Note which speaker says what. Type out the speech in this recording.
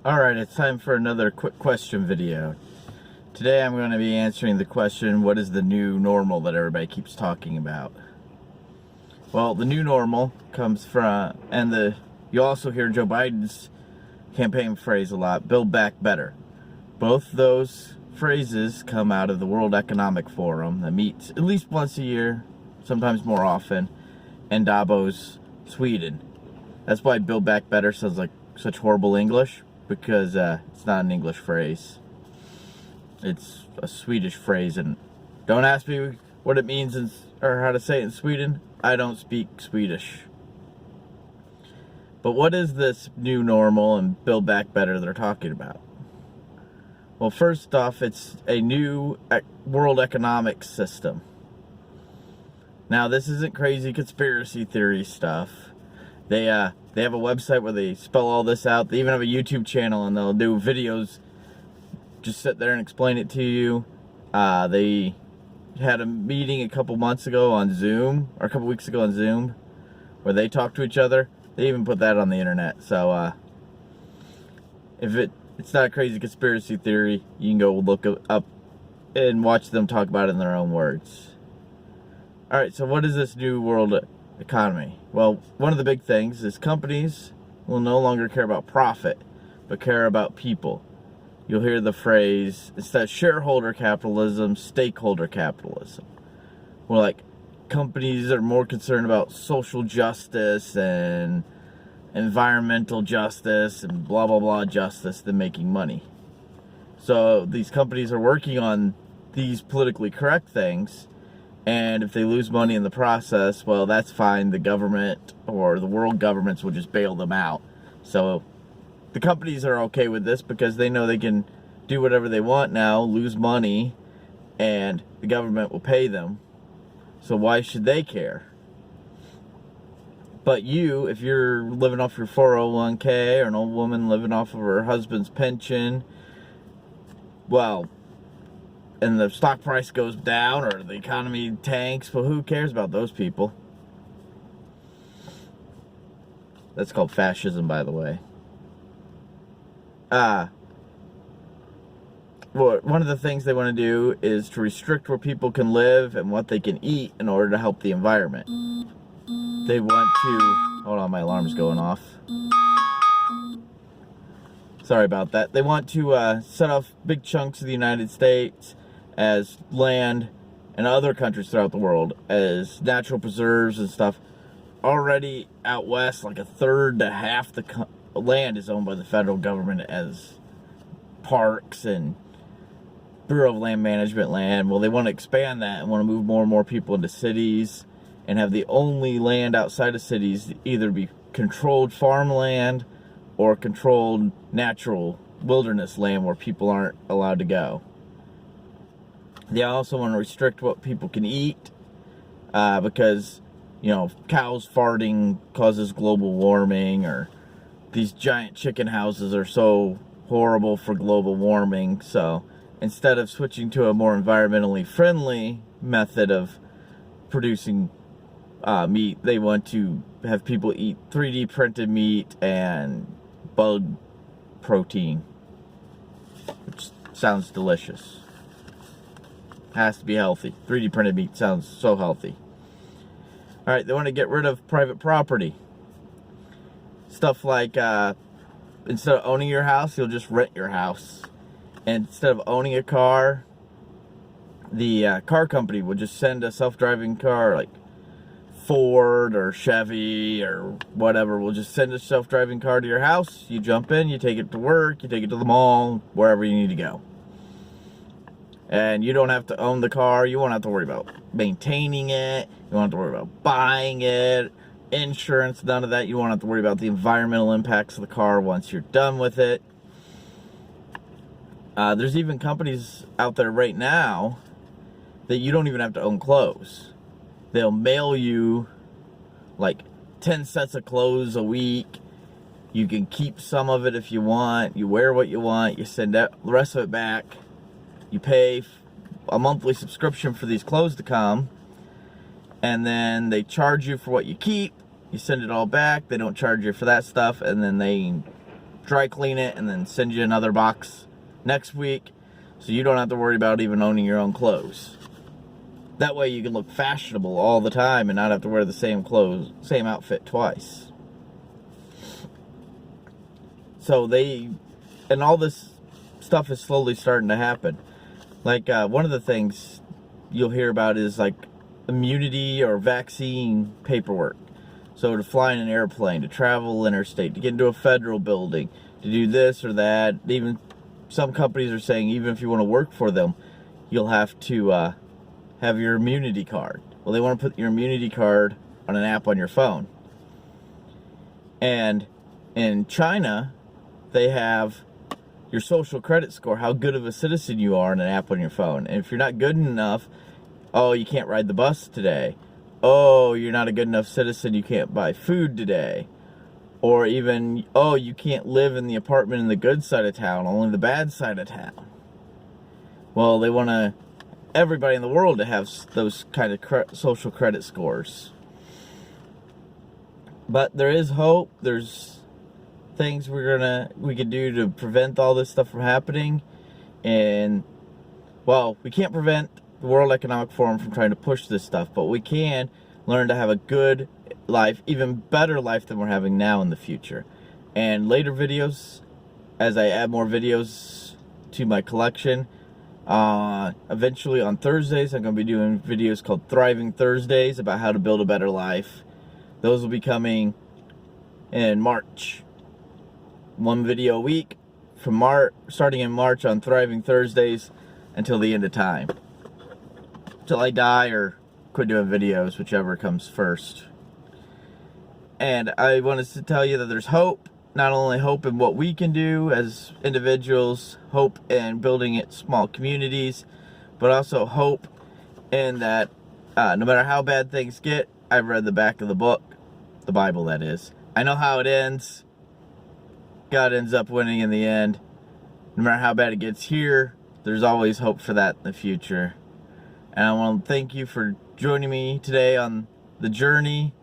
Speaker 1: Alright, it's time for another quick question video. Today I'm going to be answering the question, what is the new normal that everybody keeps talking about? Well, the new normal comes from, you also hear Joe Biden's campaign phrase a lot, build back better. Both those phrases come out of the World Economic Forum that meets at least once a year, sometimes more often, in Davos, Sweden. That's why build back better sounds like such horrible English. Because it's not an English phrase. It's a Swedish phrase, and don't ask me what it means or how to say it in Sweden. I don't speak Swedish. But what is this new normal and build back better they're talking about? Well, first off, it's a new world economic system. Now, this isn't crazy conspiracy theory stuff. They have a website where they spell all this out. They even have a YouTube channel, and they'll do videos, just sit there and explain it to you. They had a meeting a couple months ago on Zoom, or a couple weeks ago on Zoom, where they talked to each other. They even put that on the internet. So if it's not a crazy conspiracy theory, you can go look it up and watch them talk about it in their own words. Alright, so what is this new world economy? Well, one of the big things is companies will no longer care about profit, but care about people. You'll hear the phrase, instead of shareholder capitalism, stakeholder capitalism. Well, like, companies are more concerned about social justice and environmental justice and blah blah blah justice than making money. So these companies are working on these politically correct things, and if they lose money in the process, well, that's fine. The government or the world governments will just bail them out. So the companies are okay with this because they know they can do whatever they want now, lose money, and the government will pay them. So why should they care? But you, if you're living off your 401k, or an old woman living off of her husband's pension, well, and the stock price goes down or the economy tanks, well, who cares about those people? That's called fascism, by the way. One of the things they want to do is to restrict where people can live and what they can eat in order to help the environment. They want to... Hold on, my alarm's going off. Sorry about that. They want to set off big chunks of the United States as land, and other countries throughout the world as natural preserves and stuff. Already out west, like a third to half the land is owned by the federal government as parks and Bureau of Land Management land. Well, they want to expand that and want to move more and more people into cities and have the only land outside of cities either be controlled farmland or controlled natural wilderness land where people aren't allowed to go. They also want to restrict what people can eat because, you know, cows farting causes global warming, or these giant chicken houses are so horrible for global warming. So instead of switching to a more environmentally friendly method of producing meat, they want to have people eat 3D printed meat and bug protein, which sounds delicious. Has to be healthy. 3D printed meat sounds so healthy. Alright, they want to get rid of private property. Stuff like, instead of owning your house, you'll just rent your house. And instead of owning a car, the car company will just send a self-driving car, like Ford or Chevy or whatever, will just send a self-driving car to your house. You jump in, you take it to work, you take it to the mall, wherever you need to go. And you don't have to own the car. You won't have to worry about maintaining it. You won't have to worry about buying it, insurance, none of that. You won't have to worry about the environmental impacts of the car once you're done with it. There's even companies out there right now that you don't even have to own clothes. They'll mail you like 10 sets of clothes a week. You can keep some of it if you want. You wear what you want. You send the rest of it back. You pay a monthly subscription for these clothes to come, and then they charge you for what you keep. You send it all back. They don't charge you for that stuff, and then they dry clean it, and then send you another box next week, so you don't have to worry about even owning your own clothes. That way you can look fashionable all the time and not have to wear the same outfit twice. So and all this stuff is slowly starting to happen. Like, one of the things you'll hear about is like immunity or vaccine paperwork. So to fly in an airplane, to travel interstate, to get into a federal building, to do this or that. Even some companies are saying even if you want to work for them, you'll have to have your immunity card. Well, they want to put your immunity card on an app on your phone. And in China, they have your social credit score, how good of a citizen you are, in an app on your phone. And if you're not good enough, oh, you can't ride the bus today. Oh, you're not a good enough citizen, you can't buy food today. Or even, oh, you can't live in the apartment in the good side of town, only the bad side of town. Well, they want everybody in the world to have those kind of social credit scores. But there is hope. There's things we can do to prevent all this stuff from happening. And, well, we can't prevent the World Economic Forum from trying to push this stuff, but we can learn to have a good life, even better life than we're having now in the future. And later videos, as I add more videos to my collection, eventually on Thursdays I'm going to be doing videos called Thriving Thursdays about how to build a better life. Those will be coming in March. One video a week from starting in March on Thriving Thursdays until the end of time. Till I die or quit doing videos, whichever comes first. And I wanted to tell you that there's hope. Not only hope in what we can do as individuals, hope in building small communities, but also hope in that no matter how bad things get, I've read the back of the book, the Bible that is. I know how it ends. God ends up winning in the end. No matter how bad it gets here, there's always hope for that in the future. And I want to thank you for joining me today on the journey